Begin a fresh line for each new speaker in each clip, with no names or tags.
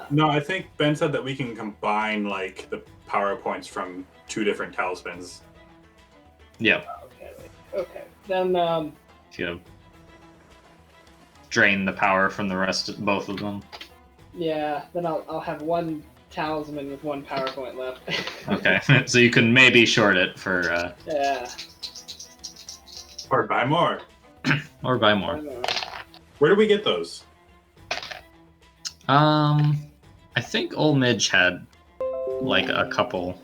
No, I think Ben said that we can combine like the power points from 2 different talismans.
Yeah.
Okay. Then
If you drain the power from the rest, both of them.
yeah. Then I'll have one talisman with one power point left.
Okay, so you can maybe short it for.
Yeah.
Or buy more.
Or buy more.
Where do we get those?
I think Old Midge had like a couple.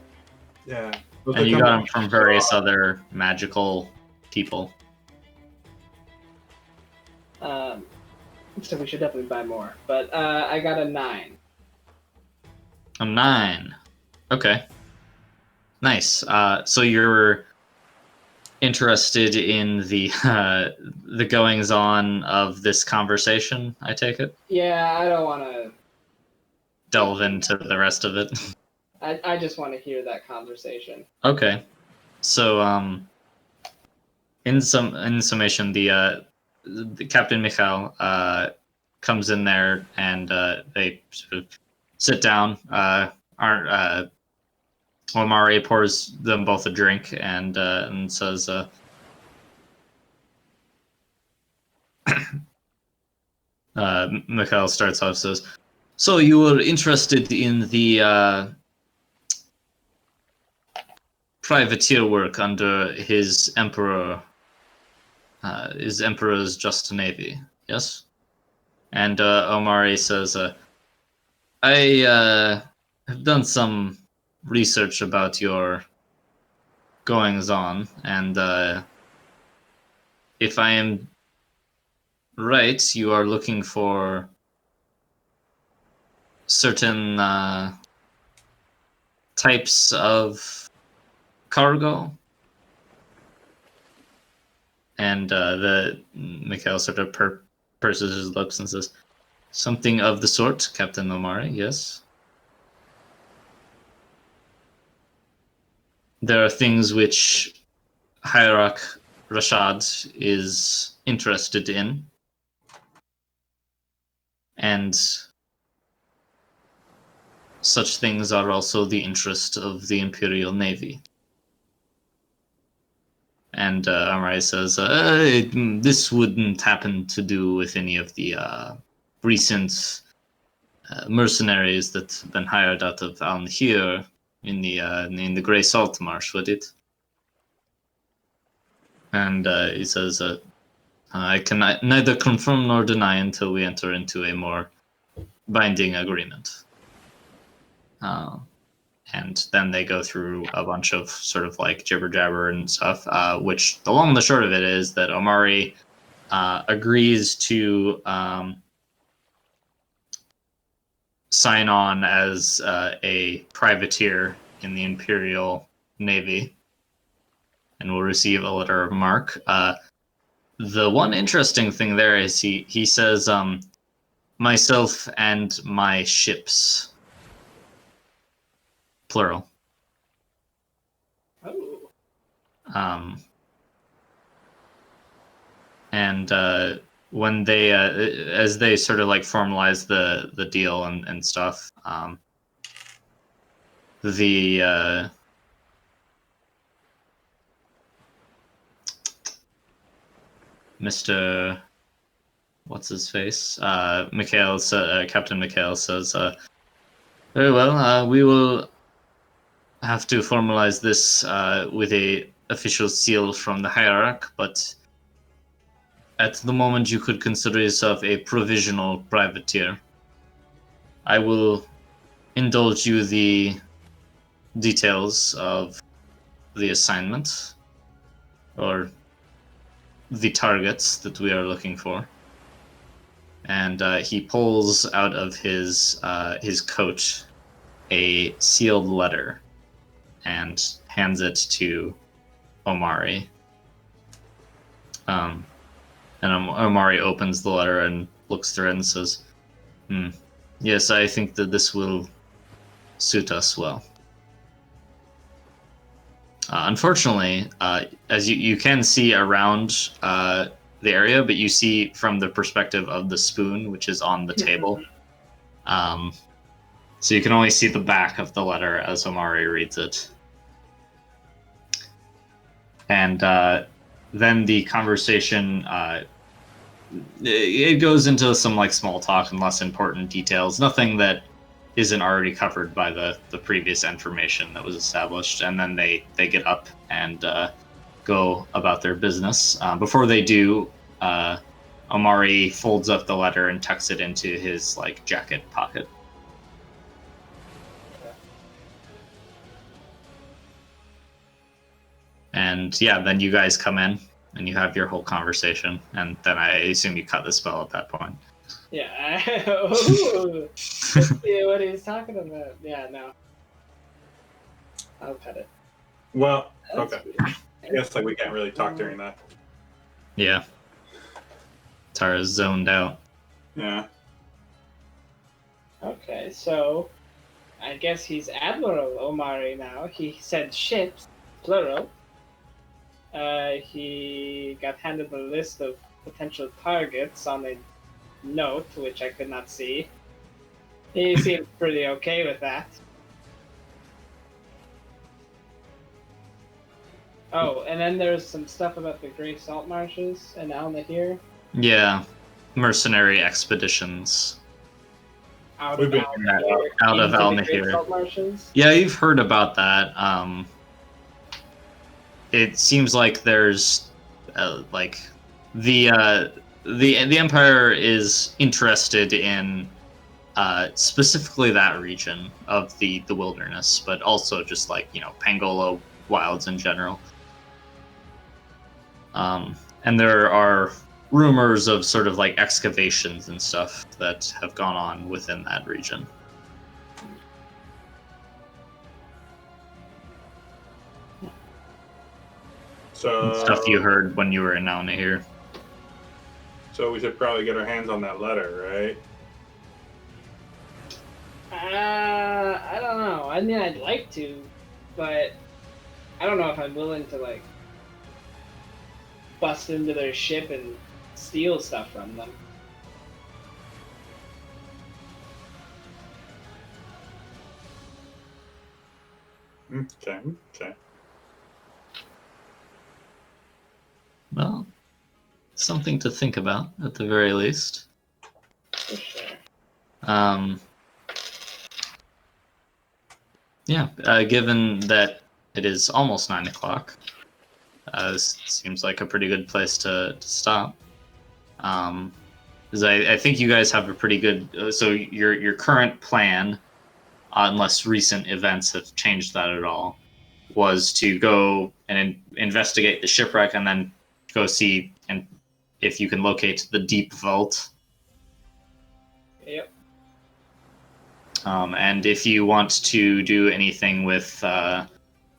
Yeah.
And you got them from various other magical people.
So we should definitely buy more. But I got a 9.
A 9. Okay. Nice. So you're interested in the goings on of this conversation, I take it?
Yeah, I don't want to
delve into the rest of it.
I just want to hear that conversation.
Okay. So in summation, the Captain Mikhail comes in there and they sort of sit down. Omari pours them both a drink and says, Mikhail starts off, says, "So you were interested in the privateer work under his Emperor's Just Navy, yes?" And Omari says, "I have done some research about your goings-on, and if I am right, you are looking for certain types of cargo." And the Mikhail sort of purses his lips and says, "Something of the sort, Captain Omari, yes. There are things which Hierarch Rashad is interested in, and such things are also the interest of the Imperial Navy." And Omari says, "This wouldn't happen to do with any of the recent mercenaries that have been hired out of Al-Nahir in the Grey Salt Marsh, would it?" And he says, "I can neither confirm nor deny until we enter into a more binding agreement." And then they go through a bunch of sort of like jibber jabber and stuff, which the long and the short of it is that Omari agrees to sign on as a privateer in the Imperial Navy and will receive a letter of marque. The one interesting thing there is he says, "myself and my ships." Plural.
Oh.
And when they, as they sort of like formalize the deal and stuff, the Mr. What's his face? Captain Mikhail says, "Very well. We will have to formalize this with a official seal from the hierarch, but at the moment you could consider yourself a provisional privateer. I will indulge you the details of the assignment, or the targets that we are looking for." And he pulls out of his coat a sealed letter and hands it to Omari. And Omari opens the letter and looks through it and says, "Yes, I think that this will suit us well." Unfortunately, as you can see around the area, but you see from the perspective of the spoon, which is on the table, So you can only see the back of the letter as Omari reads it. And then the conversation, it goes into some like small talk and less important details. Nothing that isn't already covered by the previous information that was established. And then they get up and go about their business. Before they do, Omari folds up the letter and tucks it into his like jacket pocket. And yeah, then you guys come in and you have your whole conversation, and then I assume you cut the spell at that point.
Yeah. Ooh, let's see what he's talking about. Yeah, no. I'll cut it.
Well,
That's
okay.
weird.
I guess like we can't really talk during that.
Yeah. Tara's zoned out.
Yeah.
Okay, so I guess he's Admiral Omari now. He said ships, plural. He got handed a list of potential targets on a note, which I could not see. He seemed pretty okay with that. Oh, and then there's some stuff about the Grey Salt Marshes and Al Nahir.
Yeah. Mercenary expeditions.
Out
We've
of
been
out of
into
Al
the Great
Nahir.
Salt Marshes.
Yeah, you've heard about that. It seems like there's like the Empire is interested in specifically that region of the wilderness, but also just like Pangola wilds in general. And there are rumors of sort of like excavations and stuff that have gone on within that region.
So
Stuff you heard when you were in Al Nahir.
So we should probably get our hands on that letter, right?
I don't know. I mean, I'd like to, but I don't know if I'm willing to like bust into their ship and steal stuff from them.
Okay. Okay.
Well, something to think about at the very least.
For sure.
Yeah, given that it is almost 9 o'clock, this seems like a pretty good place to stop. Because I think you guys have a pretty good. So your current plan, unless recent events have changed that at all, was to go and investigate the shipwreck and then go see and if you can locate the deep vault.
Yep.
And if you want to do anything with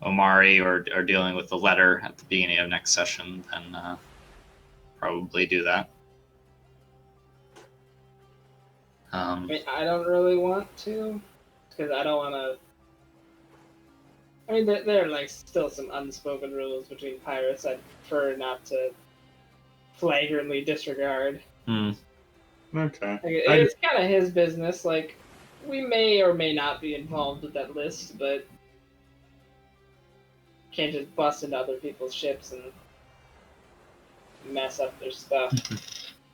Omari or dealing with the letter at the beginning of next session, then probably do that.
I mean, I don't really want to, because I don't want to. I mean, there are like still some unspoken rules between pirates I'd prefer not to flagrantly disregard.
Hmm.
Okay.
Like, it's kind of his business. Like, we may or may not be involved with that list, but can't just bust into other people's ships and mess up their stuff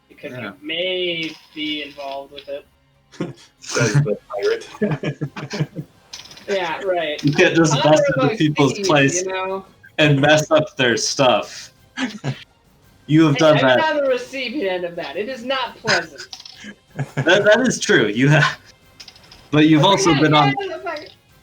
because
Yeah.
you may be involved with it.
Says the pirate.
Yeah, right.
You can't just bust into people's
thieves,
place
you know.
and mess up their stuff. You have done
I'm
that.
not the recipient of that. It is not pleasant.
That is true. You have, but you've also been on.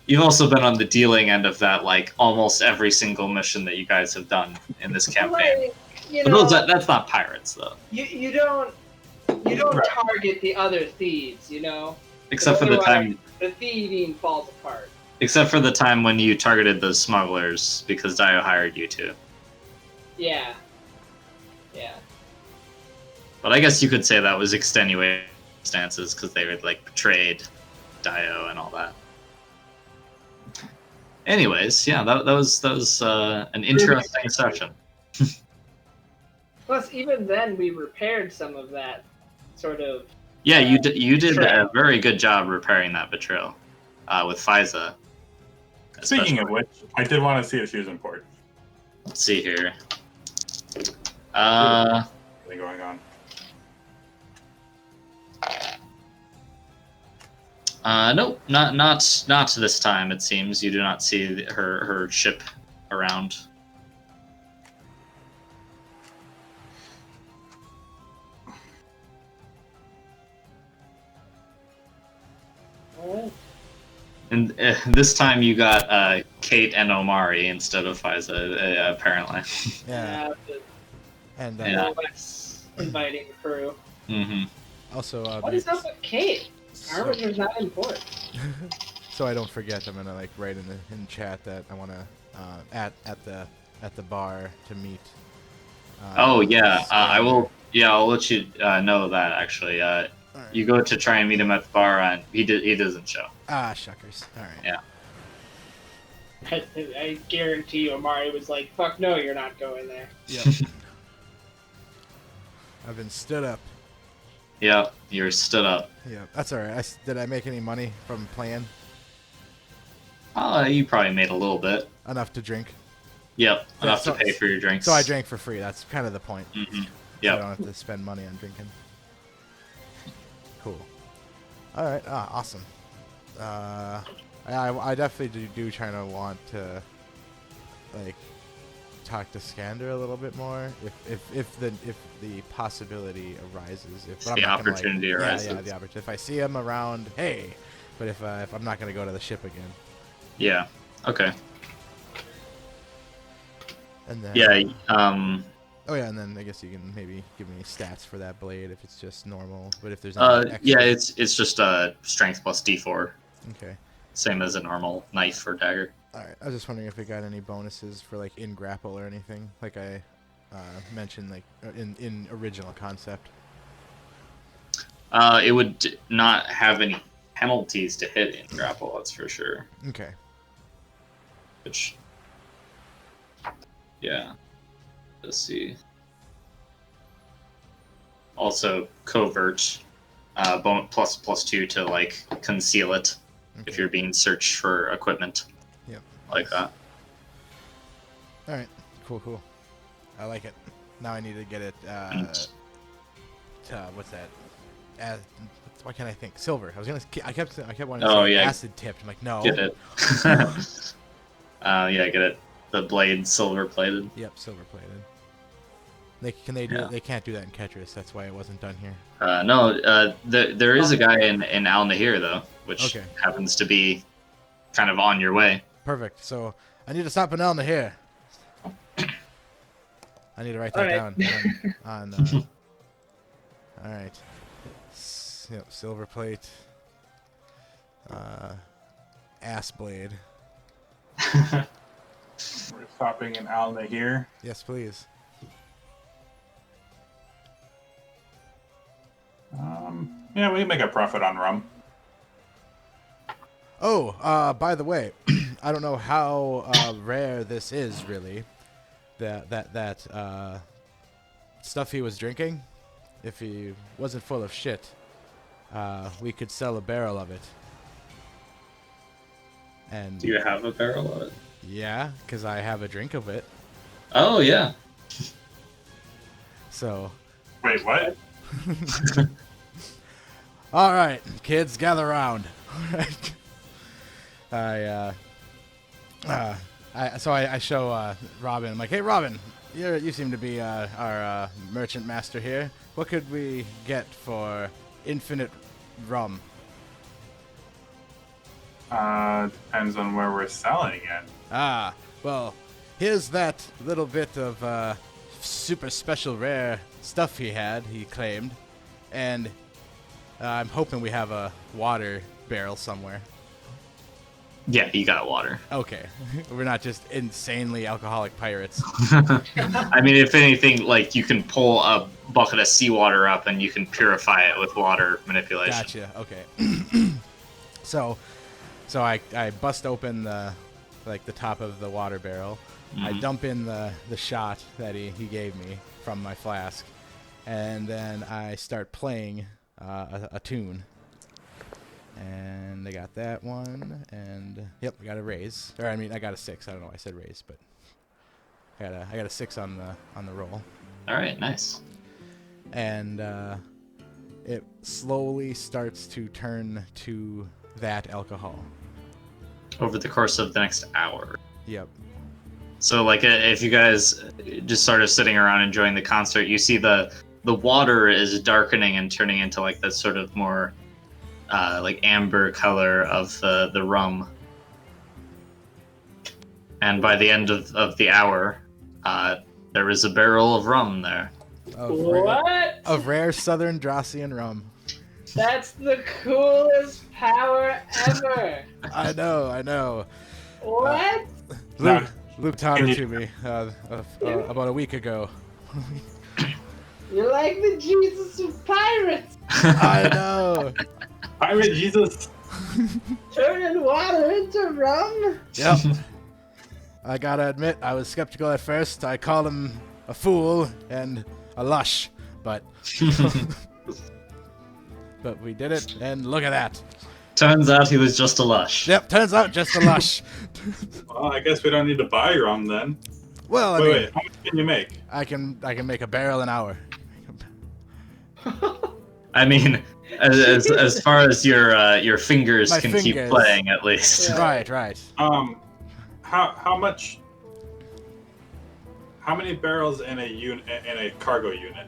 You've also been on the dealing end of that, like almost every single mission that you guys have done in this campaign.
Like, you
But
know,
that's not pirates, though.
you don't
Right.
target the other thieves, you know.
Except for the time.
The thieving falls apart.
Except for the time when you targeted the smugglers because Dio hired you to.
Yeah. Yeah.
But I guess you could say that was extenuating circumstances because they had like betrayed Dio and all that. Anyways, yeah, that was an interesting session.
Plus, even then, we repaired some of that sort of.
Yeah, you did a very good job repairing that betrayal. with Fiza.
Speaking of which, I did want to see if she was in port.
Let's see here.
Something going on.
Nope, not this time. It seems you do not see her ship around.
Alright.
And this time you got Kate and Omari instead of Fiza, apparently.
Yeah. And
Yeah.
Less inviting crew.
Mm-hmm.
also,
What is up with Kate?
so,
Harbinger not in port.
so I don't forget, I'm gonna like write in chat that I wanna at the bar to meet.
Oh yeah, I
Skylar.
will. Yeah, I'll let you know that actually.
Alright.
You go to try and meet him at the bar, and he doesn't show.
Ah, shuckers. All right.
Yeah.
I guarantee you, Amari was like, "Fuck no, you're not going there."
Yep. I've been stood up.
Yeah, you're stood up.
Yeah, that's all right. Did I make any money from playing?
You probably made a little bit.
Enough to drink.
Yep,
Yeah,
enough
so-
to pay for your drinks.
So I drank for free. That's kind of the point.
Mm-hmm.
I
Yep.
don't have to spend money on drinking. Cool. All right. Awesome. I definitely do try to want to like talk to Skander a little bit more if the possibility arises. If but
The
I'm not gonna,
opportunity
like,
arises.
Yeah, the opportunity. If I see him around, hey. But if I'm not gonna go to the ship again.
Yeah. Okay.
And then
Yeah.
Oh yeah, and then I guess you can maybe give me stats for that blade if it's just normal. But if there's any extra...
Yeah, it's just strength plus D4,
Okay.
same as a normal knife or dagger.
All right. I was just wondering if it got any bonuses for like in grapple or anything, like I mentioned, like in original concept.
It would not have any penalties to hit in grapple. That's for sure.
Okay.
Which, yeah. Let's see. Also, covert, +2 to like conceal it if
Okay.
you're being searched for equipment.
Yep.
Like that.
All right. Cool. I like it. Now I need to get it.
And-
What's that? Why can't I think? Silver. I kept wanting to
Oh,
say
yeah.
acid tipped. I'm like, no.
Get it. Yeah, get it. The blade silver plated.
Yep, silver plated. Can they do?
Yeah.
They can't do that in Ketris. That's why it wasn't done here.
No, there is a guy in Al Nahir though, which
Okay.
happens to be kind of on your way.
Perfect. So I need to stop an Elna here. I need to write that
Alright.
down on all right. Yep, silver plate. Ass blade.
We're stopping in Alna here.
Yes, please.
Yeah, we can make a profit on rum.
Oh, by the way, I don't know how rare this is really. That stuff he was drinking. If he wasn't full of shit, we could sell a barrel of it. And
Do you have a barrel of it?
yeah, because I have a drink of it.
Oh yeah.
So,
Wait, what?
all right, kids, gather around. I show Robin. I'm like, hey, Robin, you seem to be our merchant master here. What could we get for infinite rum?
Depends on where we're selling it.
Well, here's that little bit of super special rare stuff he claimed, and I'm hoping we have a water barrel somewhere.
Yeah, you got water.
Okay, we're not just insanely alcoholic pirates.
I mean, if anything, like you can pull a bucket of seawater up and you can purify it with water manipulation.
Gotcha. Okay. So I bust open the top of the water barrel. I
Mhm.
dump in the shot that he gave me from my flask, and then I start playing a tune. And I got that one, and yep, I got a raise. Or I mean, I got a 6. I don't know why I said raise, but I got a 6 on the roll.
All right, nice.
And it slowly starts to turn to that alcohol.
Over the course of the next hour.
Yep.
So, like, if you guys just sort of sitting around enjoying the concert, you see the water is darkening and turning into like that sort of more like amber color of the rum. And by the end of the hour, there is a barrel of rum there.
What?
Of rare Southern Drassian rum.
That's the coolest power ever.
I know.
What?
Luke taught it to me about a week ago.
You're like the Jesus of pirates,
I know.
Pirate Jesus.
turning water into rum.
Yep. I gotta admit, I was skeptical at first. I called him a fool and a lush, but but we did it, and look at that.
Turns out he was just a lush.
Yep, turns out just a lush.
Well, I guess we don't need to buy rum then.
Well, I
Wait,
mean,
how much can you make?
I can make a barrel an hour.
I mean, as far as your fingers
My
can keep
fingers.
playing, at least.
Yeah.
Right.
How much? How many barrels in a cargo unit?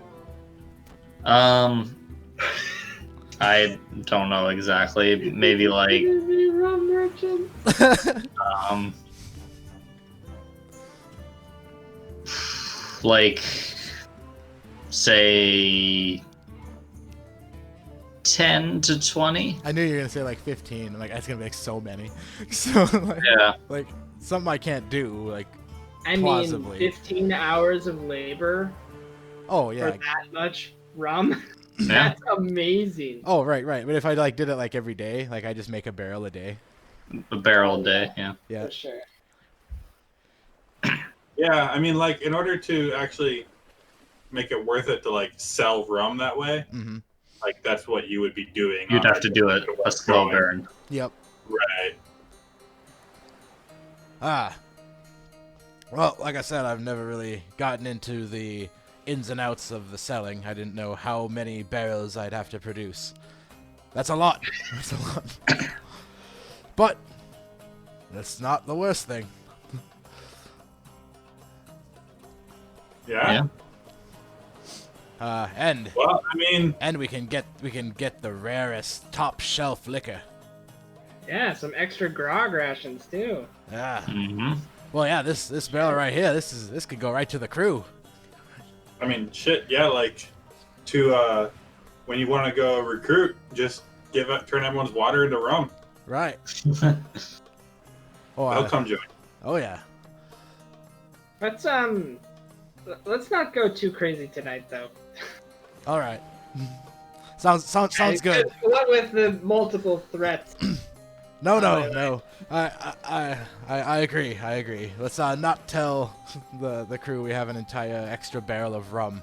I don't know exactly. Maybe like
Be rum merchant.
like say 10 to 20.
I knew you were gonna say like 15. I'm like, that's gonna make so many. So
Yeah.
like something I can't do. Like,
I mean,
Plausibly.
15 hours of labor
oh
for
yeah.
that much rum.
Yeah.
That's amazing.
Oh right. But if I like did it like every day, like I just make a barrel a day.
A barrel a day, yeah.
Yeah.
For sure.
Yeah, I mean, like, in order to actually make it worth it to like sell rum that way,
Mm-hmm.
like that's what you would be doing.
You'd
on,
have to do it a slow burn.
Yep.
Right.
Well, like I said, I've never really gotten into the ins and outs of the selling. I didn't know how many barrels I'd have to produce. That's a lot. That's a lot. But that's not the worst thing.
Yeah.
Yeah.
And
Well, I mean,
we can get the rarest top shelf liquor.
Yeah, some extra grog rations too.
Yeah.
Mm-hmm.
Well, yeah, this barrel right here, this could go right to the crew.
I mean, shit. Yeah, like to when you want to go recruit, just turn everyone's water into rum.
Right. Oh,
They'll come join.
oh yeah.
Let's not go too crazy tonight though.
All right. Sounds good.
What with the multiple threats?
No. I agree. Let's not tell the crew we have an entire extra barrel of rum.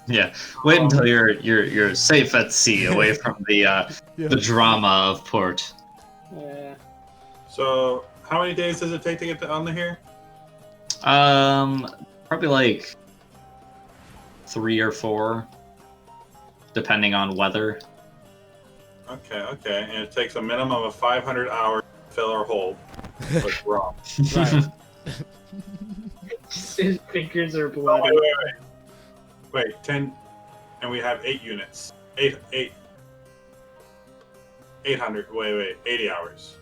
Yeah. Wait until you're safe at sea, away from the drama of port.
Yeah.
So, how many days does it take to get on the here?
Probably like 3 or 4, depending on weather.
Okay. And it takes a minimum of 500 hours to fill our hole with rum.
Right.
His fingers are
Oh,
bloody.
wait, 10, and we have 8 units. 800. Wait, 80 hours.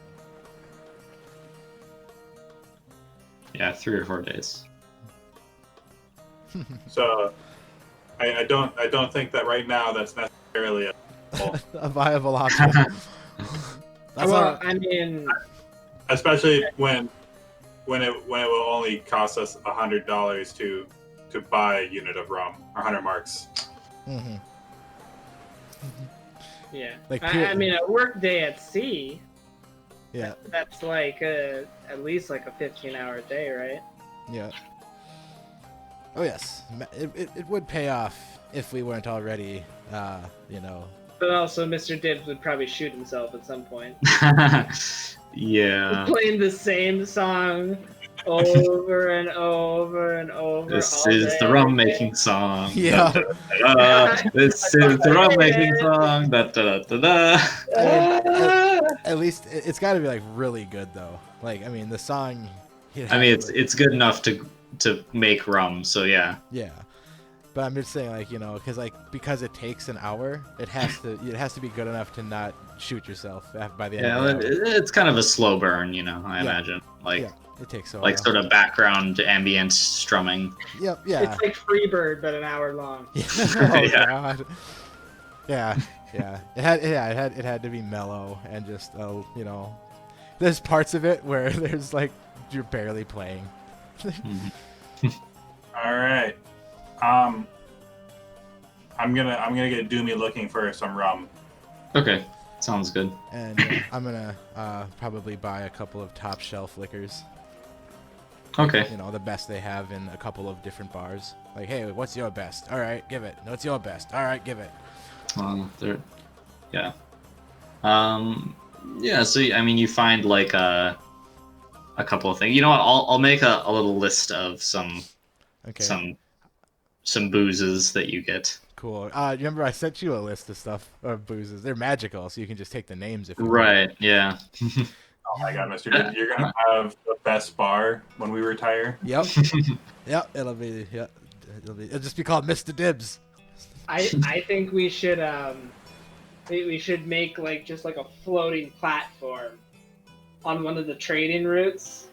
Yeah, 3 or 4 days.
So, I don't think that right now that's necessarily a
A viable option. That's
Well,
all.
I mean,
especially when it will only cost us $100 to buy a unit of rum, or 100 marks.
Mm-hmm.
yeah.
Like
I mean, a work day at sea.
Yeah.
That's like at least like a 15-hour day, right?
Yeah. Oh yes, it would pay off if we weren't already,
But also, Mr. Dibs would probably shoot himself at some point.
Yeah.
Playing the same song over and over and over.
This
all
is
day,
the
every
rum
day.
making song.
Yeah.
Da, da, da, da. This is the rum making song. Da, da, da, da.
At least it's got to be like really good though. Like, I mean, the song.
I mean, it's good enough to make rum. So yeah.
Yeah, but I'm just saying, like, you know, because it takes an hour, it has to be good enough to not shoot yourself by the end.
Yeah,
of the hour.
it's kind of a slow burn, you know. I imagine, like,
Yeah, it takes a while.
like sort of background ambient strumming.
Yep. Yeah.
It's like Freebird, but an hour long.
Oh
Yeah.
God. Yeah. Yeah. It had to be mellow and just you know, there's parts of it where there's like you're barely playing.
All right. I'm gonna get Doomy looking for some rum.
Okay, sounds good.
And I'm gonna probably buy a couple of top shelf liquors.
Okay.
You know, the best they have in a couple of different bars. Like, hey, what's your best? All right, give it. What's your best? All right, give it.
Yeah. Yeah. So I mean, you find like a couple of things. You know what? I'll make a little list of some boozes that you get.
Cool. Remember I sent you a list of stuff of boozes. They're magical, so you can just take the names if you want.
Right. Yeah.
Oh my God, Mr. Dibs, you're gonna have the best bar when we retire.
Yep. Yep. It'll just be called Mr. Dibs.
I think we should make like just like a floating platform on one of the trading routes.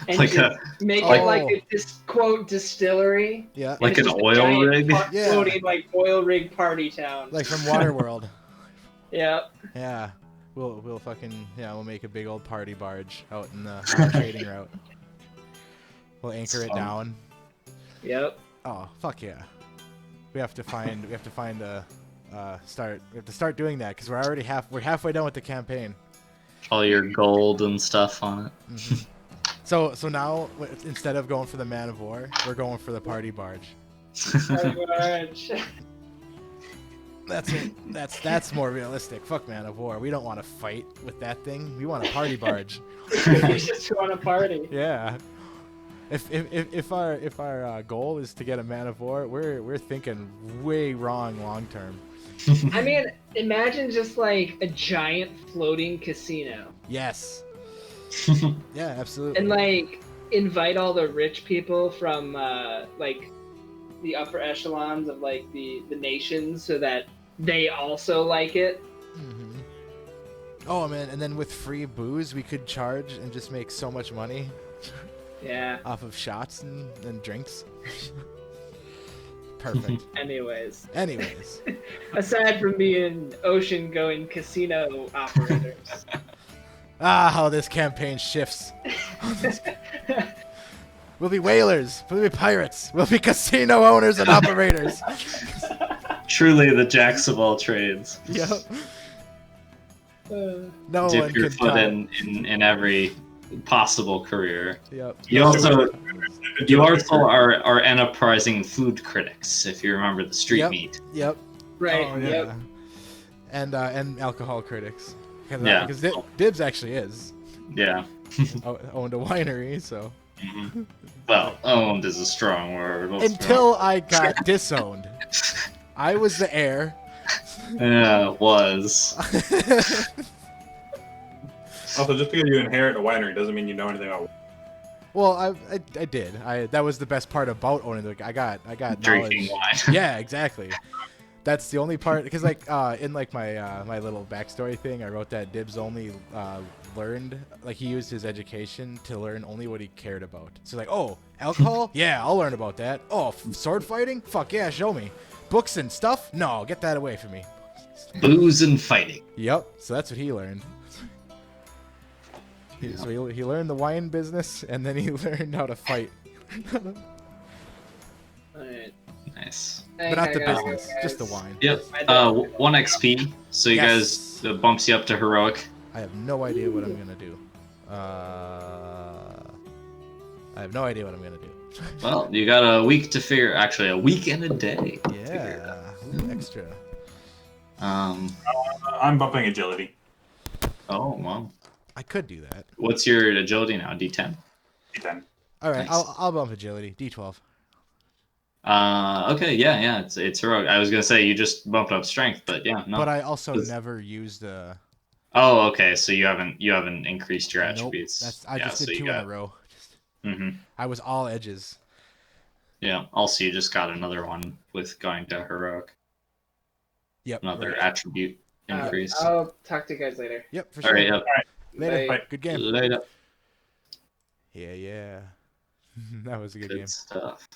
And
Like
just make it like this quote distillery.
Yeah.
like
It's
an
just a
oil
giant
rig.
Yeah.
Floating like oil rig party town.
Like from Waterworld.
Yep.
Yeah. We'll make a big old party barge out in the on the trading route. We'll anchor it down.
Yep.
Oh, fuck yeah. We have to find a start. We have to start doing that because we're halfway done with the campaign.
All your gold and stuff on it.
Mm-hmm. So now instead of going for the man of war, we're going for the party barge.
Party barge.
That's it. That's more realistic. Fuck man of war. We don't want to fight with that thing. We want a party barge.
We just want to party.
Yeah. If our goal is to get a man of war, we're thinking way wrong long term.
I mean, imagine just like a giant floating casino.
Yes. Yeah, absolutely.
And like invite all the rich people from like the upper echelons of like the nations so that they also like it.
Mm-hmm. Oh man, and then with free booze, we could charge and just make so much money.
Yeah.
Off of shots and drinks. Perfect.
Anyways. Aside from being ocean-going casino operators.
How this campaign shifts. We'll be whalers. We'll be pirates. We'll be casino owners and operators.
Truly the jacks of all trades.
Yep. No
Dip
one
your
can
foot
top.
in every possible career.
Yep.
You also are enterprising food critics, if you remember the street meat.
Yep.
Right.
Oh, yeah.
Yep.
And alcohol critics.
Yeah.
Because Dibs actually is.
Yeah.
Owned a winery, so.
Mm-hmm. Well, owned is a strong word.
Until I got disowned. I was the heir.
Yeah, it was.
Also, just because you inherit a winery doesn't mean you know anything about.
Well, I did. That was the best part about owning the. I got
Drinking
knowledge.
wine.
Yeah, exactly. That's the only part because like in like my my little backstory thing, I wrote that Dibs only learned like he used his education to learn only what he cared about. So like, oh, alcohol? Yeah, I'll learn about that. Oh, sword fighting? Fuck yeah, show me. Books and stuff? No, get that away from me.
Booze and fighting.
Yep. So that's what he learned. So he learned the wine business, and then he learned how to fight.
Alright.
Nice.
But not the
I gotta
business,
go,
just the
guys.
wine.
Yep. 1 XP. So you
Yes.
guys bumps you up to heroic.
I have no idea what I'm gonna do. I have no idea what I'm gonna do.
Well, you got a week to figure. Actually, a week and a day.
Yeah, ooh, extra.
I'm bumping agility.
Oh wow.
I could do that.
What's your agility now? D10.
D10.
All right,
Nice.
I'll bump agility. D12.
Okay, yeah, it's heroic. I was gonna say you just bumped up strength, but yeah, no.
But I also
'Cause-
never used the.
Oh, okay. So you haven't increased your
Nope.
attributes.
I just did 2 in a row.
Mm-hmm.
I was all edges.
Yeah. Also, you just got another one with going to heroic.
Yep.
Another
right.
attribute increase.
I'll talk to you guys later.
Yep, for
All
sure.
right. Yep.
Later.
Bye.
Good game.
Later.
Yeah. That was a good
Good
game.
stuff.